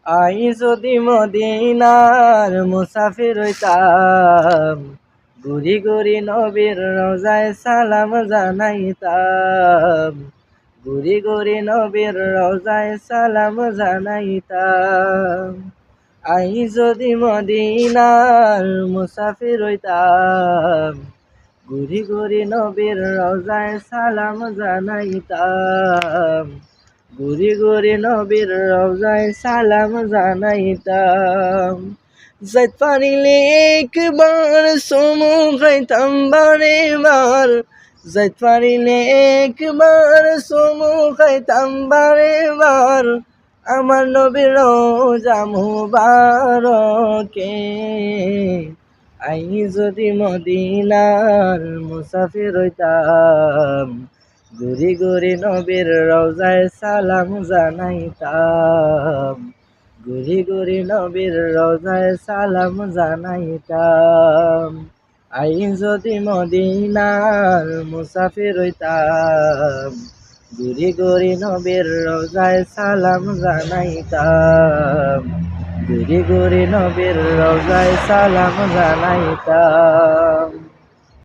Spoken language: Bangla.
আই যদি মদিনার মুসাফির হইতাম, ঘুরি ঘুরি নবীর রওজায় সালাম জানাইতাম, ঘুরি ঘুরি নবীর রওজায় সালাম জানাইতাম। আই যদি মদিনার মুসাফির হইতাম, ঘুরি ঘুরি নবীর রওজায় সালাম জানাইতাম, ঘুরি ঘুরি নবীর রওজায় সালাম জানাইতাম। যাইত পারিলে একবার চুমু খাইতাম বারে বার, যাইত পারিলে একবার চুমু খাইতাম বারে বার, আমার নবীর রওজা মুবারকে। আই যদি মদিনার মুসাফির হইতাম, ঘুরি ঘুরি নবীর রওজায় সালাম জানাইতাম, ঘুরি ঘুরি নবীর রওজায় সালাম জানাইতাম। আই যদি মদিনার মুসাফির হইতাম, ঘুরি ঘুরি নবীর রওজায় সালাম জানাইতাম, ঘুরি ঘুরি নবীর রওজায় সালাম জানাইতাম।